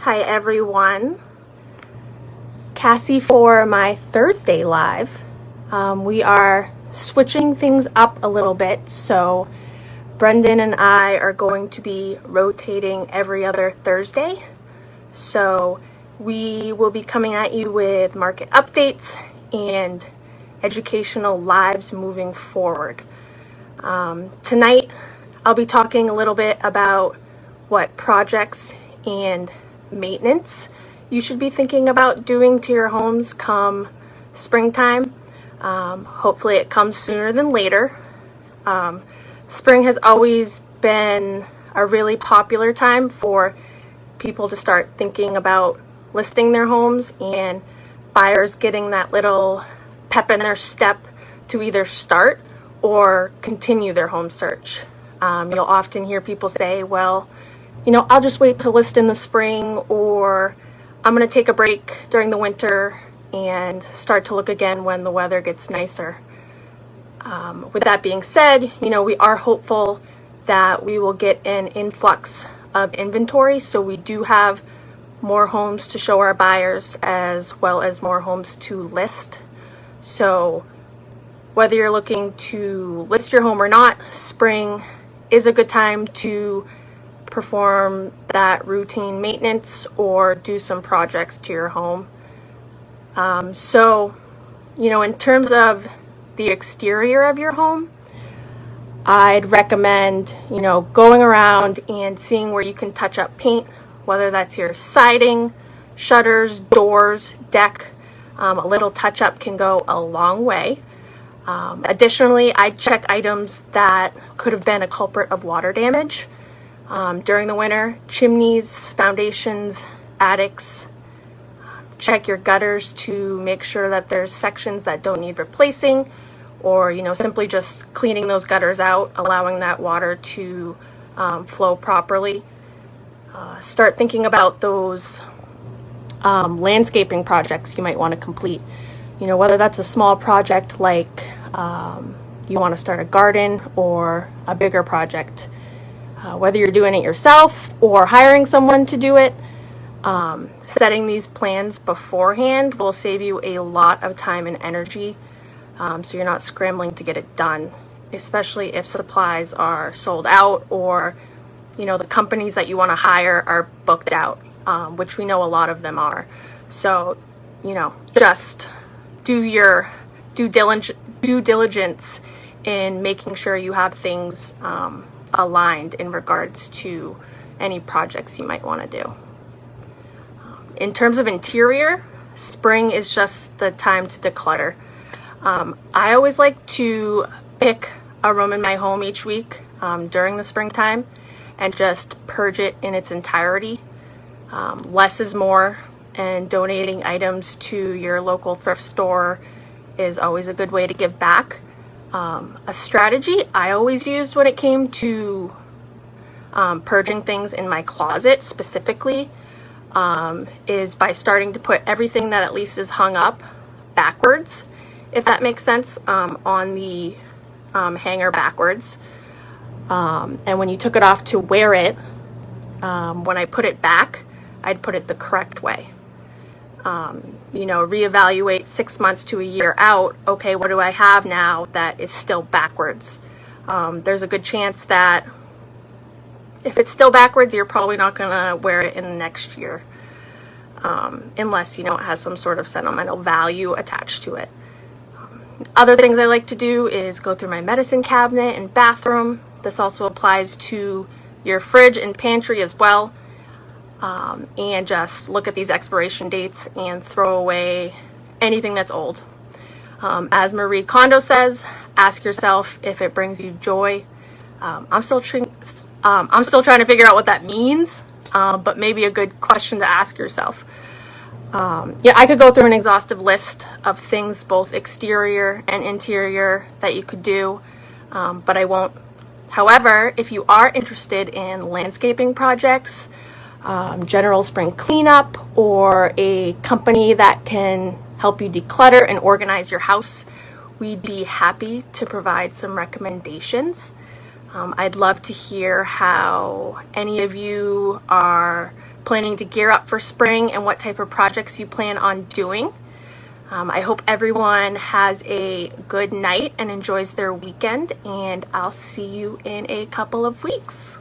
Hi everyone. Cassie for my Thursday live. We are switching things up a little bit, so Brendan and I are going to be rotating every other Thursday. So we will be coming at you with market updates and educational lives moving forward. Tonight I'll be talking a little bit about what projects and maintenance you should be thinking about doing to your homes come springtime. Hopefully it comes sooner than later. Spring has always been a really popular time for people to start thinking about listing their homes and buyers getting that little pep in their step to either start or continue their home search. You'll often hear people say, well, I'll just wait to list in the spring, or I'm going to take a break during the winter and start to look again when the weather gets nicer. With that being said, we are hopeful that we will get an influx of inventory, so we do have more homes to show our buyers as well as more homes to list. So whether you're looking to list your home or not, spring is a good time to perform that routine maintenance or do some projects to your home. In terms of the exterior of your home, I'd recommend, going around and seeing where you can touch up paint, whether that's your siding, shutters, doors, deck. A little touch up can go a long way. Additionally, I check items that could have been a culprit of water damage. During the winter, chimneys, foundations, attics. Check your gutters to make sure that there's sections that don't need replacing, or simply just cleaning those gutters out, allowing that water to flow properly. Start thinking about those landscaping projects you might want to complete. Whether that's a small project like you want to start a garden, or a bigger project. Whether you're doing it yourself or hiring someone to do it, setting these plans beforehand will save you a lot of time and energy, so you're not scrambling to get it done, especially if supplies are sold out or the companies that you want to hire are booked out, which we know a lot of them are. So just do your due diligence in making sure you have things aligned in regards to any projects you might want to do. In terms of interior, spring is just the time to declutter. I always like to pick a room in my home each week during the springtime and just purge it in its entirety. Less is more, and donating items to your local thrift store is always a good way to give back. A strategy I always used when it came to purging things in my closet specifically is by starting to put everything that at least is hung up backwards, if that makes sense, on the hanger backwards. And when you took it off to wear it, when I put it back, I'd put it the correct way. Reevaluate 6 months to a year out. Okay, what do I have now that is still backwards? There's a good chance that if it's still backwards, you're probably not going to wear it in the next year, unless, it has some sort of sentimental value attached to it. Other things I like to do is go through my medicine cabinet and bathroom. This also applies to your fridge and pantry as well. And just look at these expiration dates and throw away anything that's old. As Marie Kondo says, ask yourself if it brings you joy. I'm still trying to figure out what that means, but maybe a good question to ask yourself. I could go through an exhaustive list of things, both exterior and interior, that you could do, but I won't. However, if you are interested in landscaping projects, general spring cleanup, or a company that can help you declutter and organize your house, we'd be happy to provide some recommendations. I'd love to hear how any of you are planning to gear up for spring and what type of projects you plan on doing. I hope everyone has a good night and enjoys their weekend, and I'll see you in a couple of weeks.